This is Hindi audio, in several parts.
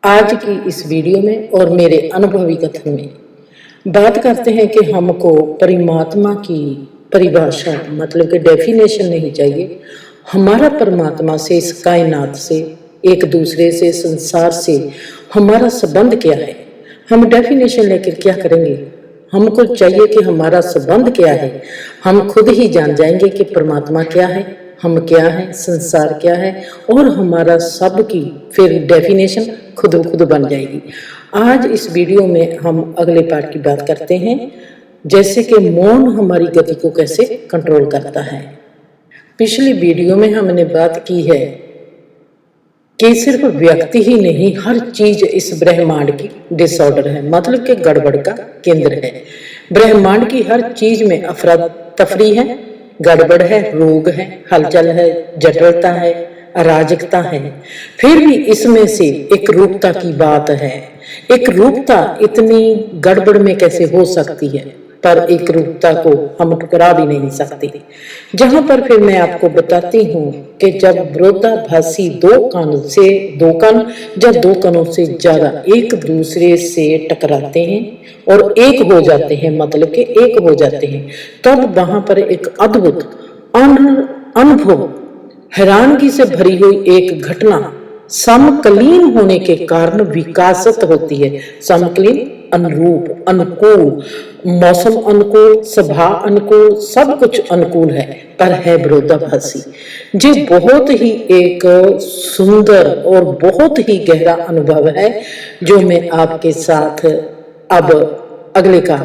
आज की इस वीडियो में और मेरे अनुभवी कथन में बात करते हैं कि हमको परमात्मा की परिभाषा मतलब कि डेफिनेशन नहीं चाहिए। हमारा परमात्मा से, इस कायनात से, एक दूसरे से, संसार से हमारा संबंध क्या है। हम डेफिनेशन लेकर क्या करेंगे? हमको चाहिए कि हमारा संबंध क्या है। हम खुद ही जान जाएंगे कि परमात्मा क्या है, हम क्या हैं, संसार क्या है, और हमारा सब की फिर डेफिनेशन खुद बन जाएगी। आज इस वीडियो में हम अगले पार्ट की बात करते हैं, जैसे कि मौन हमारी गति को कैसे कंट्रोल करता है। पिछली वीडियो में हमने बात की है कि सिर्फ व्यक्ति ही नहीं, हर चीज इस ब्रह्मांड की डिसऑर्डर है, मतलब कि गड़बड़ का केंद्र है। ब्रह्मांड की हर चीज में अफरा तफरी है, गड़बड़ है, रोग है, हलचल है, जटिलता है, अराजकता है। फिर भी इसमें से एक रूपता की बात है। एक रूपता इतनी गड़बड़ में कैसे हो सकती है, पर एक रूपता को हम ठुकरा भी नहीं सकते। जहां पर फिर मैं आपको बताती हूँ कि जब विरोधाभासी दो कण या दो कणों से ज्यादा एक दूसरे से टकराते हैं और एक हो जाते हैं, मतलब कि एक हो जाते हैं, तब वहां पर एक अद्भुत अनुभव, हैरानगी से भरी हुई एक घटना समकालीन होने के कारण विकासित होती है। समकालीन, अनुरूप, अनुकूल, मौसम अनुकूल, सभा अनुकूल, सब कुछ अनुकूल है, पर है विरोधाभासी। ये बहुत ही एक सुंदर और बहुत ही गहरा अनुभव है जो मैं आपके साथ अब अगले का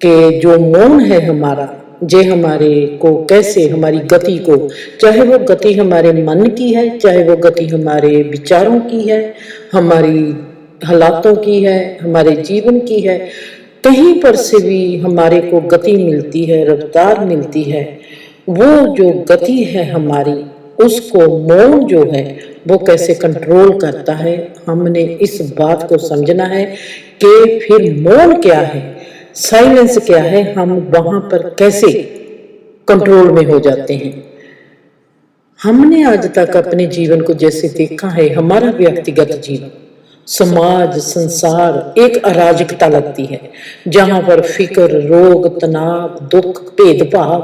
कि जो मौन है हमारा, जे हमारे को कैसे, हमारी गति को, चाहे वो गति हमारे मन की है, चाहे वो गति हमारे विचारों की है, हमारी हालातों की है, हमारे जीवन की है, कहीं पर से भी हमारे को गति मिलती है, रफ्तार मिलती है। वो जो गति है हमारी, उसको मौन जो है वो कैसे कंट्रोल करता है। हमने इस बात को समझना है कि फिर मौन क्या है, साइलेंस क्या है, हम वहां पर कैसे कंट्रोल में हो जाते हैं। हमने आज तक अपने जीवन को जैसे देखा है, हमारा व्यक्तिगत जीवन, समाज, संसार एक अराजकता लगती है, जहां पर फिक्र, रोग, तनाव, दुख, भेदभाव,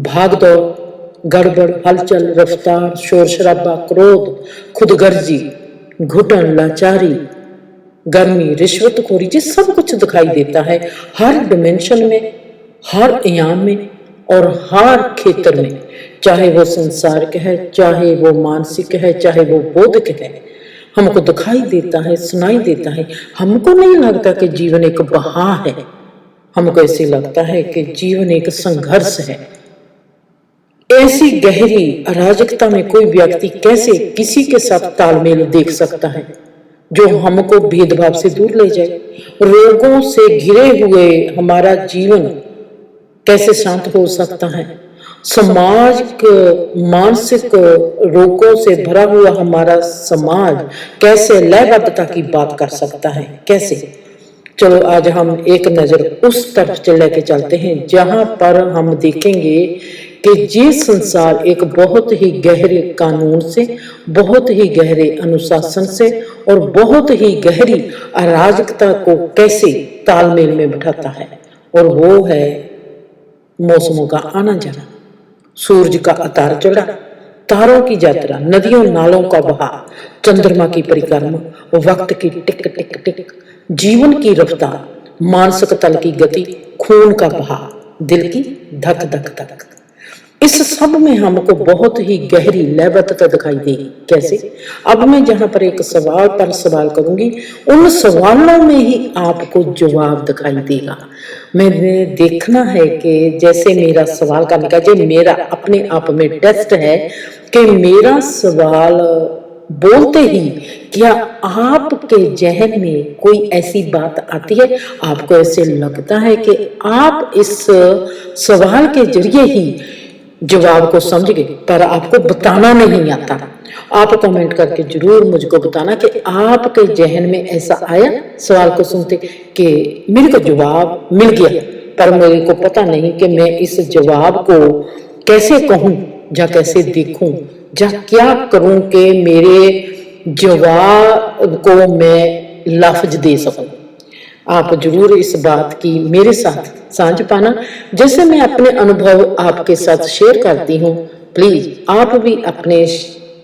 भागदौड़, गड़बड़, हलचल, रफ्तार, शोर शराबा, क्रोध, खुदगर्जी, घुटन, लाचारी, गर्मी, रिश्वतखोरी, ये सब कुछ दिखाई देता है हर डिमेंशन में, हर आयाम में और हर क्षेत्र में। चाहे वो संसारिक है, चाहे वो मानसिक है, चाहे वो बौद्धिक है, हमको दिखाई देता है, सुनाई देता है। हमको नहीं लगता कि जीवन एक बहाव है, हमको ऐसे लगता है कि जीवन एक संघर्ष है। ऐसी गहरी अराजकता में कोई व्यक्ति कैसे किसी के साथ तालमेल देख सकता है जो हमको भेदभाव से दूर ले जाए। रोगों से घिरे हुए हमारा जीवन कैसे शांत हो सकता है। समाज मानसिक रोगों से भरा हुआ हमारा समाज कैसे लयबद्धता की बात कर सकता है, कैसे। चलो आज हम एक नजर उस तरफ लेके चलते हैं जहां पर हम देखेंगे कि ये संसार एक बहुत ही गहरे कानून से, बहुत ही गहरे अनुशासन से और बहुत ही गहरी अराजकता को कैसे तालमेल में बिठाता है। और वो है मौसमों का आना जाना, सूरज का उतार चढ़ाव, तारों की यात्रा, नदियों नालों का बहाव, चंद्रमा की परिक्रमा, वक्त की टिक टिक टिक, जीवन की रफ्तार, मानसिक तल की गति, खून का बहाव, दिल की धक धक धक। इस सब में हमको बहुत ही गहरी लयबद्धता दिखाई देगी। कैसे? अब मैं जहां पर एक सवाल पर सवाल करूंगी, उन सवालों में ही आपको जवाब दिखाई देगा। मैंने देखना है कि जैसे मेरा सवाल करने का जो मेरा अपने आप में टेस्ट है कि मेरा सवाल बोलते ही क्या आपके जहन में कोई ऐसी बात आती है, आपको ऐसे लगता है कि आप इस सवाल के जरिए ही जवाब को समझ गए, पर आपको बताना नहीं आता। आप कमेंट करके जरूर मुझको बताना कि आपके जहन में ऐसा आया सवाल को सुनते कि मेरे को जवाब मिल गया, पर मेरे को पता नहीं कि मैं इस जवाब को कैसे कहूं या कैसे देखूं या क्या करूं कि मेरे जवाब को मैं लफ्ज दे सकूं। आप जरूर इस बात की मेरे साथ साझ पाना। जैसे मैं अपने अनुभव आपके साथ शेयर करती हूँ, प्लीज आप भी अपने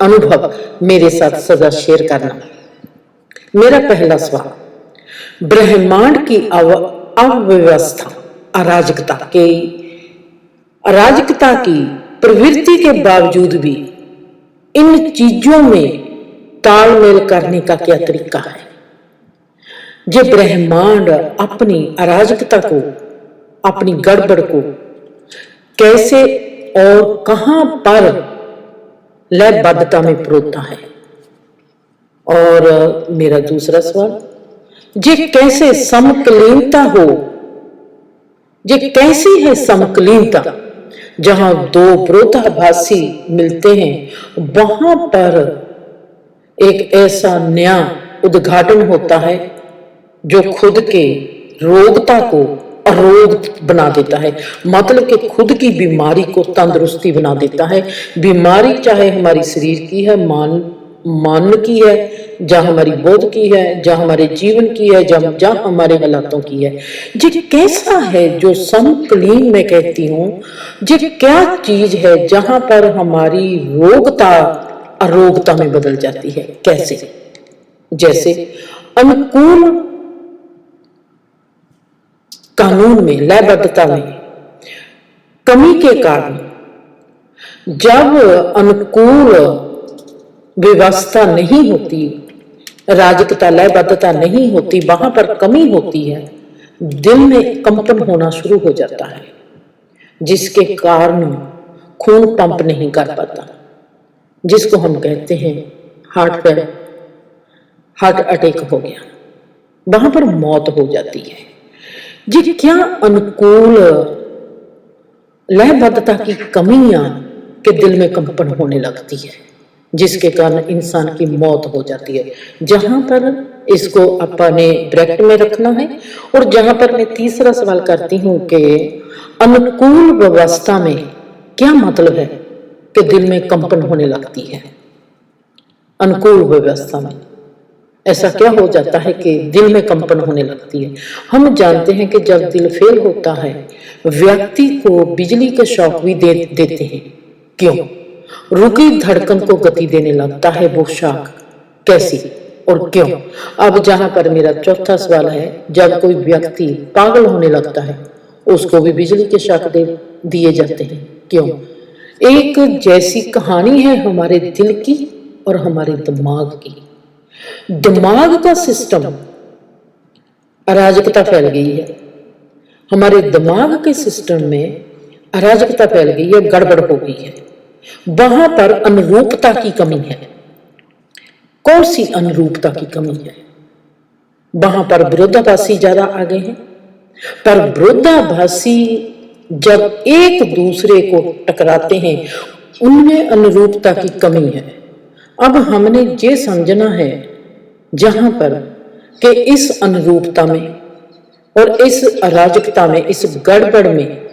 अनुभव मेरे साथ सदा शेयर करना। मेरा पहला सवाल, ब्रह्मांड की अव्यवस्था, अराजकता की प्रवृत्ति के बावजूद भी इन चीजों में तालमेल करने का क्या तरीका है? ये ब्रह्मांड अपनी अराजकता को, अपनी गड़बड़ को कैसे और कहां पर लयबद्धता में परोता है? और मेरा दूसरा सवाल, ये कैसे समकालीनता हो, ये कैसी है समकालीनता? जहां दो विरोधाभासी मिलते हैं वहां पर एक ऐसा नया उद्घाटन होता है जो खुद के रोगता को अरोग बना देता है, मतलब कि खुद की बीमारी को तंदुरुस्ती बना देता है। बीमारी चाहे हमारी शरीर की है, मन की है, जहां हमारी बोध की है, जहां हमारे जीवन की है, जहां हमारे हालातों की है। ये कैसा है जो समकालीन मैं कहती हूँ, ये क्या चीज है जहां पर हमारी रोगता अरोगता में बदल जाती है? कैसे? जैसे अनुकूल कानून में, लयबद्धता में कमी के कारण जब अनुकूल व्यवस्था नहीं होती, राजकता लयबद्धता नहीं होती, वहां पर कमी होती है, दिल में कंपन होना शुरू हो जाता है, जिसके कारण खून पंप नहीं कर पाता, जिसको हम कहते हैं हार्ट अटैक हो गया, वहां पर मौत हो जाती है। ये क्या अनुकूल लयबद्धता की कमियां के दिल में कंपन होने लगती है, जिसके कारण इंसान की मौत हो जाती है। जहां पर इसको अपने ब्रैकेट में रखना है। और जहां पर मैं तीसरा सवाल करती हूं कि अनुकूल व्यवस्था में क्या मतलब है कि दिल में कंपन होने लगती है? अनुकूल व्यवस्था में ऐसा क्या हो जाता है कि दिल में कंपन होने लगती है? हम जानते हैं कि जब दिल फेल होता है, व्यक्ति को बिजली के शॉक भी देते हैं। क्यों? रुकी धड़कन को गति देने लगता है वो शॉक। कैसी और क्यों? अब जहां पर मेरा चौथा सवाल है, जब कोई व्यक्ति पागल होने लगता है, उसको भी बिजली के शॉक दिए जाते हैं। क्यों? एक जैसी कहानी है हमारे दिल की और हमारे दिमाग की। दिमाग का सिस्टम अराजकता फैल गई है, हमारे दिमाग के सिस्टम में अराजकता फैल गई है, गड़बड़ हो गई है। वहां पर अनुरूपता की कमी है। कौन सी अनुरूपता की कमी है? वहां पर विरोधाभासी ज्यादा आ गए हैं। पर विरोधाभासी जब एक दूसरे को टकराते हैं, उनमें अनुरूपता की कमी है। अब हमने ये समझना है जहां पर कि इस अनुरूपता में और इस अराजकता में, इस गड़बड़ में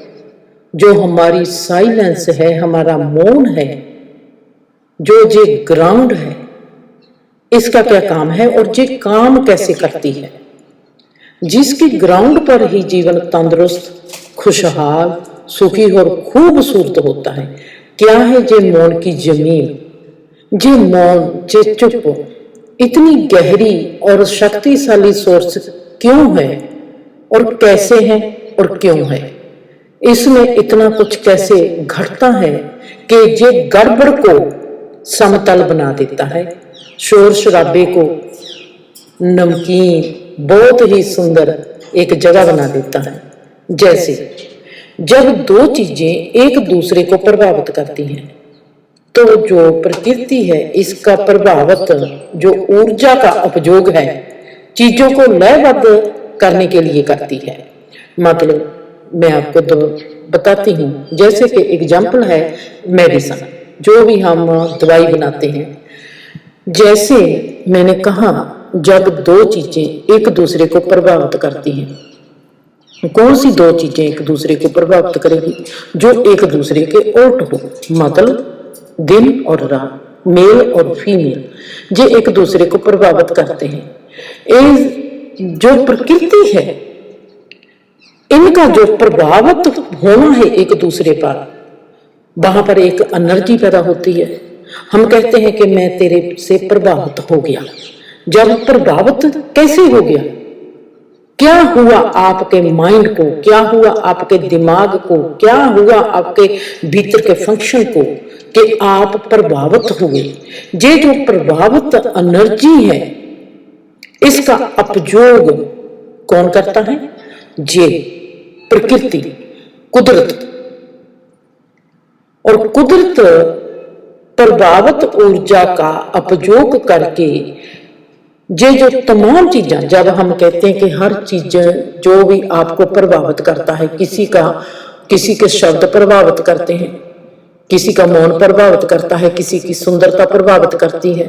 जो हमारी साइलेंस है, हमारा मौन है, जो ये ग्राउंड है, इसका क्या काम है और ये काम कैसे करती है? जिसकी ग्राउंड पर ही जीवन तंदुरुस्त, खुशहाल, सुखी और खूबसूरत होता है। क्या है ये मौन की जमीन? ये मौन, ये चुप इतनी गहरी और शक्तिशाली सोर्स क्यों है और कैसे है और क्यों है? इसमें इतना कुछ कैसे घटता है कि ये गड़बड़ को समतल बना देता है, शोर शराबे को नमकीन, बहुत ही सुंदर एक जगह बना देता है। जैसे जब दो चीजें एक दूसरे को प्रभावित करती हैं, तो जो प्रकृति है इसका प्रभावित जो ऊर्जा का उपयोग है, चीजों को लयबद्ध करने के लिए करती है। मतलब मैं आपको बताती हूँ, जैसे कि एग्जाम्पल है मेडिसिन, जो भी हम दवाई बनाते हैं। जैसे मैंने कहा, जब दो चीजें एक दूसरे को प्रभावित करती हैं, कौन सी दो चीजें एक दूसरे को प्रभावित करेगी? जो एक दूसरे के उल्ट हो, मतलब दिन और रात। मेल और फीमेल, ये एक दूसरे को प्रभावित करते हैं। ये जो प्रकृति है, इनका जो प्रभावित होना है एक दूसरे पर, वहां पर एक एनर्जी पैदा होती है। हम कहते हैं कि मैं तेरे से प्रभावित हो गया। जब प्रभावित कैसे हो गया, क्या हुआ आपके माइंड को, क्या हुआ आपके दिमाग को, क्या हुआ आपके भीतर के फंक्शन को कि आप प्रभावित हुए। ये जो प्रभावित एनर्जी है, इसका उपयोग कौन करता है? ये प्रकृति, कुदरत। और कुदरत प्रभावित ऊर्जा का उपयोग करके ये जो तमाम चीजें, जब हम कहते हैं कि हर चीज जो भी आपको प्रभावित करता है, किसी के शब्द प्रभावित करते हैं, किसी का मौन प्रभावित करता है, किसी की सुंदरता प्रभावित करती है,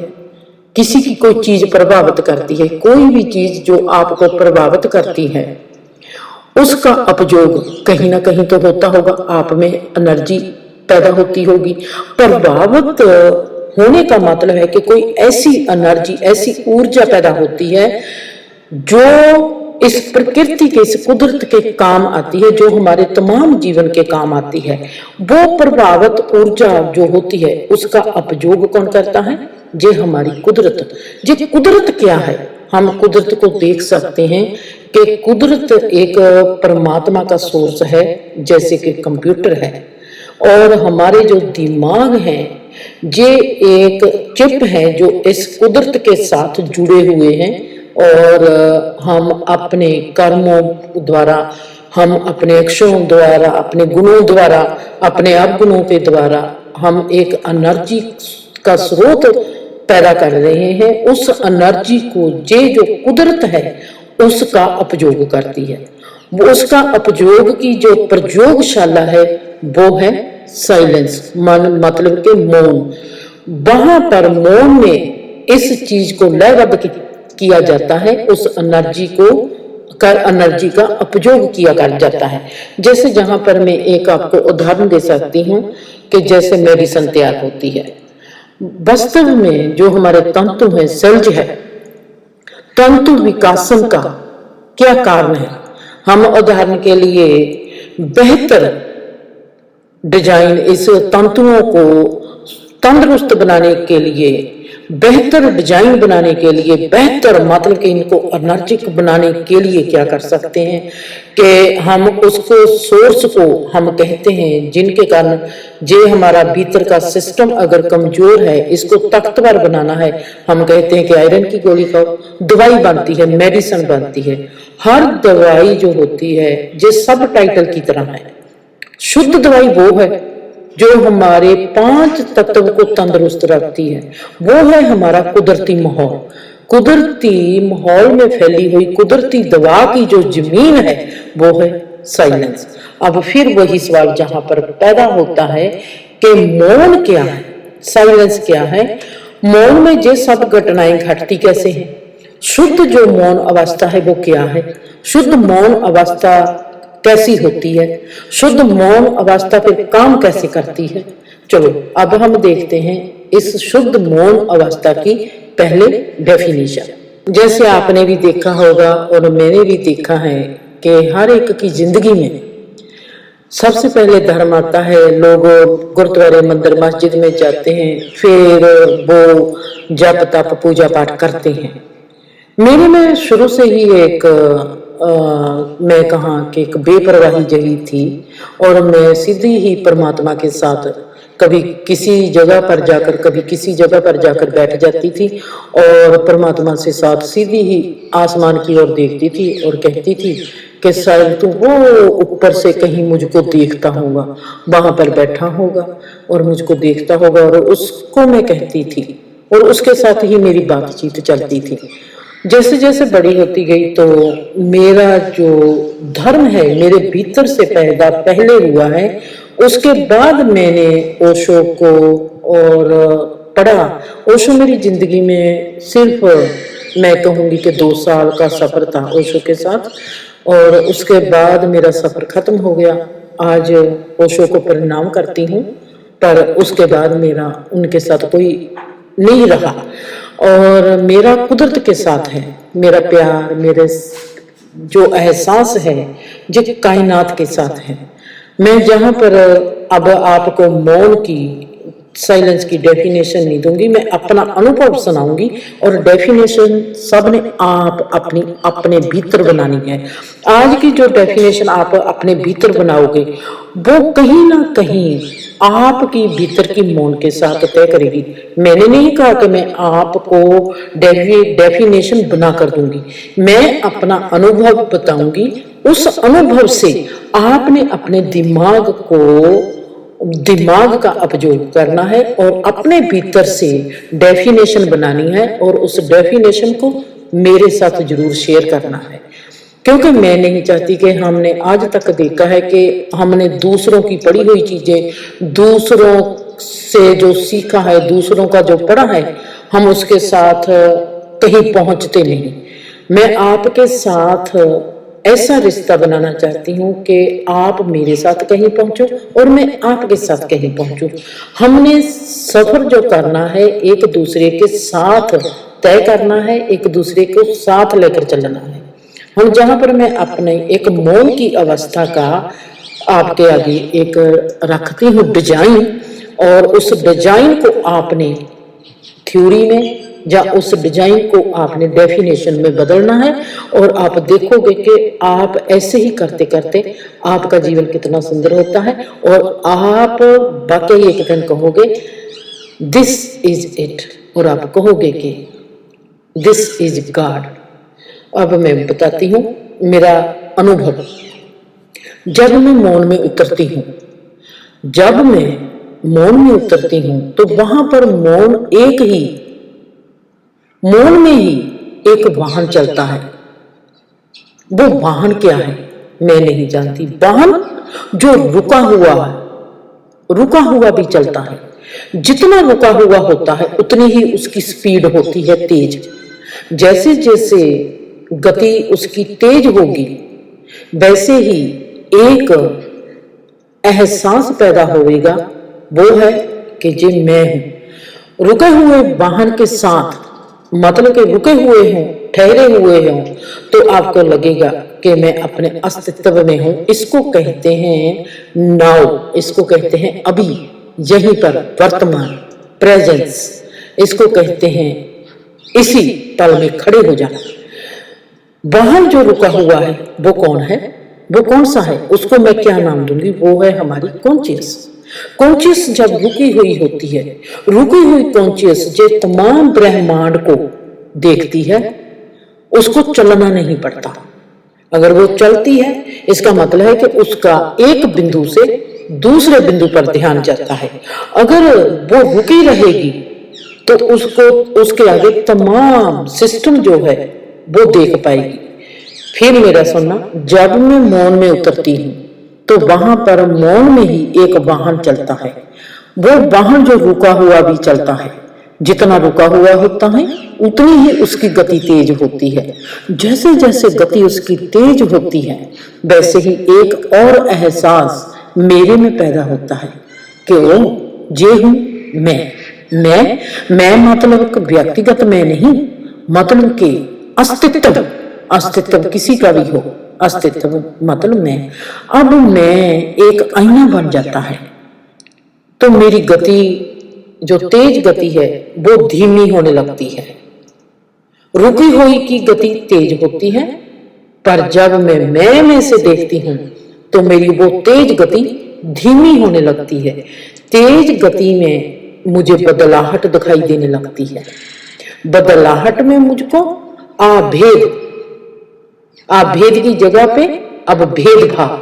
किसी की कोई चीज प्रभावित करती है। कोई भी चीज जो आपको प्रभावित करती है, उसका उपयोग कहीं ना कहीं तो होता होगा, आप में एनर्जी पैदा होती होगी। प्रभावित होने का मतलब है कि कोई ऐसी एनर्जी, ऐसी ऊर्जा पैदा होती है जो इस प्रकृति के, इस कुदरत के काम आती है, जो हमारे तमाम जीवन के काम आती है। वो प्रभावित ऊर्जा जो होती है, उसका उपयोग कौन करता है? ये हमारी कुदरत। ये कुदरत क्या है? हम कुदरत को देख सकते हैं कि कुदरत एक परमात्मा का सोर्स है, जैसे कि कंप्यूटर है, और हमारे जो दिमाग है, ये एक चिप है जो इस कुदरत के साथ जुड़े हुए हैं। और हम अपने कर्मों द्वारा, हम अपने अक्षरों द्वारा, अपने गुणों द्वारा, अपने अवगुणों के द्वारा हम एक एनर्जी का स्रोत पैदा कर रहे हैं। उस एनर्जी को ये जो कुदरत है उसका उपयोग करती है। वो उसका उपयोग की जो प्रयोगशाला है वो है साइलेंस, मतलब के मौन। वहां पर मौन में इस चीज को लयबद्ध किया जाता है, उस एनर्जी का उपयोग किया कर जाता है। जैसे जहां पर मैं एक आपको उदाहरण दे सकती हूँ कि जैसे मेडिसिन तैयार होती है, वास्तव में जो हमारे तंतु है, सेल्स है, तंतु विकासन का क्या कारण है? हम उदाहरण के लिए बेहतर डिजाइन, इस तंतुओं को तंदुरुस्त बनाने के लिए, बेहतर डिजाइन बनाने के लिए, बेहतर मतलब कि इनको एनर्जिक बनाने के लिए क्या कर सकते हैं कि हम उसको सोर्स को हम कहते हैं, जिनके कारण जे हमारा भीतर का सिस्टम अगर कमजोर है, इसको ताकतवर बनाना है, हम कहते हैं कि आयरन की गोली खाओ, दवाई बनती है, मेडिसिन बनती है। हर दवाई जो होती है ये सब टाइटल की तरह है। शुद्ध दवाई वो है जो हमारे 5 तत्व को तंदुरुस्त रखती है। वो है हमारा कुदरती माहौल। कुदरती माहौल में फैली हुई कुदरती दवा की जो जमीन है वो है साइलेंस। अब फिर वही सवाल जहां पर पैदा होता है कि मौन क्या है, साइलेंस क्या है। मौन में ये सब घटनाएं घटती कैसे हैं? शुद्ध जो मौन अवस्था है वो क्या है? शुद्ध मौन अवस्था कैसी होती है? शुद्ध मौन अवस्था फिर काम कैसे करती है? चलो अब हम देखते हैं इस शुद्ध मौन अवस्था की पहले डेफिनेशन। जैसे आपने भी देखा होगा और मैंने भी देखा है कि हर एक की जिंदगी में सबसे पहले धर्म आता है। लोग गुरुद्वारे, मंदिर, मस्जिद में जाते हैं, फिर वो जप तप पूजा पाठ करते हैं। मेरे में शुरू से ही एक मैं कहा कि एक बेपरवाही जही थी और मैं सीधी ही परमात्मा के साथ कभी किसी जगह पर जाकर, कभी किसी जगह पर जाकर बैठ जाती थी और परमात्मा से साथ सीधी ही आसमान की ओर देखती थी और कहती थी कि शायद तू वो ऊपर से कहीं मुझको देखता होगा, वहां पर बैठा होगा और मुझको देखता होगा। और उसको मैं कहती थी और उसके साथ ही मेरी बातचीत चलती थी। जैसे जैसे बड़ी होती गई तो मेरा जो धर्म है मेरे भीतर से पैदा पहले हुआ है। उसके बाद मैंने ओशो को और पढ़ा। ओशो मेरी जिंदगी में सिर्फ मैं कहूंगी कि 2 साल का सफर था ओशो के साथ, और उसके बाद मेरा सफर खत्म हो गया। आज ओशो को प्रणाम करती हूँ, पर उसके बाद मेरा उनके साथ कोई नहीं रहा, और मेरा कुदरत के साथ है, मेरा प्यार, मेरे जो एहसास है जो कायनात के साथ है। मैं जहां पर अब आपको मौन की, साइलेंस की डेफिनेशन नहीं दूंगी, मैं अपना अनुभव सुनाऊंगी, और डेफिनेशन सबने आप अपनी अपने भीतर बनानी है। आज की जो डेफिनेशन आप अपने भीतर बनाओगे वो कहीं ना कहीं आपकी भीतर की मौन के साथ तय करेगी। मैंने नहीं कहा कि मैं आपको डेफिनेशन बना कर दूंगी, मैं अपना अनुभव बताऊंगी। उस अनुभव से आपने अपने दिमाग का उपयोग करना है और अपने भीतर से डेफिनेशन बनानी है, और उस डेफिनेशन को मेरे साथ जरूर शेयर करना है। क्योंकि मैं नहीं चाहती कि हमने आज तक देखा है कि हमने दूसरों की पढ़ी हुई चीजें, दूसरों से जो सीखा है, दूसरों का जो पढ़ा है, हम उसके साथ कहीं पहुंचते नहीं। मैं आपके साथ ऐसा रिश्ता बनाना चाहती हूँ कि आप मेरे साथ कहीं पहुंचो और मैं आपके साथ कहीं पहुंचूं। हमने सफर जो करना है एक दूसरे के साथ तय करना है, एक दूसरे को साथ लेकर चलना है। हम जहां पर मैं अपने एक मौन की अवस्था का आपके आगे एक रखती हूँ डिजाइन, और उस डिजाइन को आपने थ्योरी में या उस डिजाइन को आपने डेफिनेशन में बदलना है, और आप देखोगे कि आप ऐसे ही करते करते आपका जीवन कितना सुंदर होता है, और आप वाकई एक दिन कहोगे दिस इज इट, और आप कहोगे कि दिस इज गॉड। अब मैं बताती हूँ मेरा अनुभव। जब मैं मौन में उतरती हूँ, जब मैं मौन में उतरती हूँ तो वहां पर मौन में ही एक वाहन चलता है। वो वाहन क्या है मैं नहीं जानती। वाहन जो रुका हुआ भी चलता है। जितना रुका हुआ होता है उतनी ही उसकी स्पीड होती है तेज। जैसे जैसे गति उसकी तेज होगी वैसे ही एक एहसास पैदा होगा, वो है कि जी मैं हूं। रुके हुए वाहन के साथ, मतलब कि रुके हुए हूं, ठहरे हुए हूं, तो आपको लगेगा कि मैं अपने अस्तित्व में हूं। इसको कहते हैं नाउ, इसको कहते हैं अभी, यहीं पर, वर्तमान, प्रेजेंस। इसको कहते हैं इसी पल में खड़े हो जाना। वाहन जो रुका हुआ है वो कौन है, वो कौन सा है, उसको मैं क्या नाम दूंगी? वो है हमारी कॉन्शियस। कॉन्शियस जब रुकी हुई होती है, रुकी हुई कॉन्शियस जो तमाम ब्रह्मांड को देखती है, उसको चलना नहीं पड़ता। अगर वो चलती है इसका मतलब है कि उसका एक बिंदु से दूसरे बिंदु पर ध्यान जाता है। अगर वो रुकी रहेगी तो उसको उसके आगे तमाम सिस्टम जो है वो देख पाएगी। फिर मेरा सुनना, जब मैं मौन में उतरती हूँ तो वहां पर मौन में ही एक वाहन चलता है। वो वाहन जो रुका हुआ भी चलता है, जितना रुका हुआ होता है उतनी ही उसकी गति तेज होती है। जैसे जैसे गति उसकी तेज होती है वैसे ही एक और एहसास मेरे में पैदा होता है कि वो ये हूं मैं मतलब व्यक्तिगत मैं नहीं, मतलब कि अस्तित्व किसी का भी हो, अस्तित्व मतलब मैं। अब मैं एक आईना बन जाता है तो मेरी गति जो तेज गति है वो धीमी होने लगती है। रुकी हुई की गति तेज होती है, पर जब मैं में से देखती हूं तो मेरी वो तेज गति धीमी होने लगती है। तेज गति में मुझे बदलाहट दिखाई देने लगती है। बदलाहट में मुझको आभेद की जगह पे अब भेदभाव।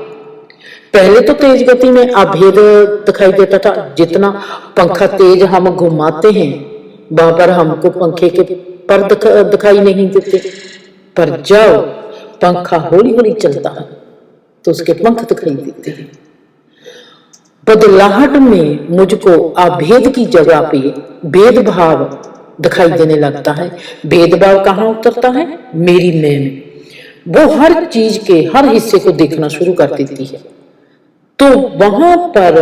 पहले तो तेज गति में अभेद दिखाई देता था। जितना पंखा तेज हम घुमाते हैं वहां पर हमको पंखे के पर दिखाई नहीं देते, पर जब पंखा हौली हौली चलता है तो उसके पंख दिखाई देते हैं। बदलाहट में मुझको अभेद की जगह पे भेदभाव दिखाई देने लगता है। भेदभाव कहाँ उतरता है? मेरी मैं में। वो हर चीज के हर हिस्से को देखना शुरू कर देती है। तो वहां पर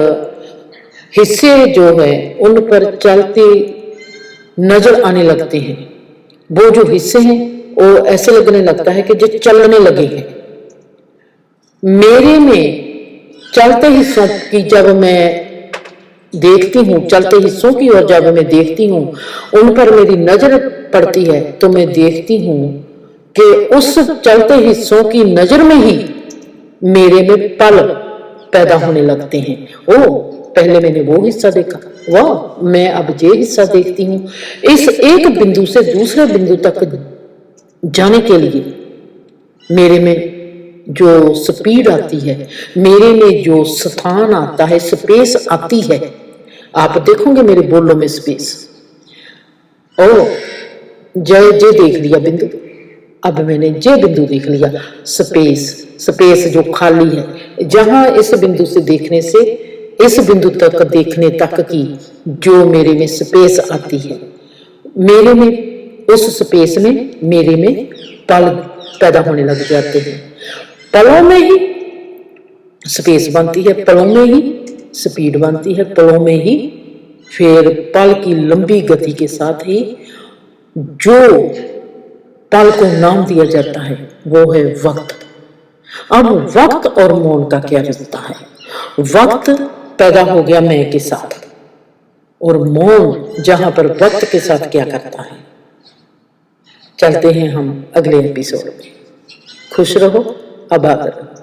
हिस्से जो है उन पर चलते नजर आने लगते हैं। वो जो हिस्से हैं वो ऐसे लगने लगता है कि जो चलने लगे हैं। मेरे में चलते हिस्सों की जब मैं देखती हूँ, चलते हिस्सों की और जब मैं देखती हूँ उन पर मेरी नजर पड़ती है, तो मैं देखती हूँ कि उस चलते हिस्सों की नजर में ही मेरे में पल पैदा होने लगते हैं। ओ, पहले मैंने वो हिस्सा देखा, वाह, मैं अब ये हिस्सा देखती हूँ। इस एक बिंदु से दूसरे बिंदु तक जाने के लिए मेरे में जो स्पीड आती है, मेरे में जो स्थान आता है, स्पेस आती है, आप देखोगे मेरे बोलों में स्पेस। ओ, जय जे देख लिया बिंदु, अब मैंने जे बिंदु देख लिया, स्पेस। स्पेस जो खाली है, जहां इस बिंदु से देखने से इस बिंदु तक देखने तक की जो मेरे में स्पेस आती है, मेरे में उस स्पेस में मेरे में पल पैदा होने लग जाते हैं। पलों में ही स्पेस बनती है, पलों में ही स्पीड बनती है, पलों में ही फिर पल की लंबी गति के साथ ही जो पल को नाम दिया जाता है वो है वक्त। अब वक्त और मौन का क्या रिश्ता है? वक्त पैदा हो गया मैं के साथ, और मौन जहां पर वक्त के साथ क्या करता है। चलते हैं हम अगले एपिसोड में। खुश रहो, आबाद रहो।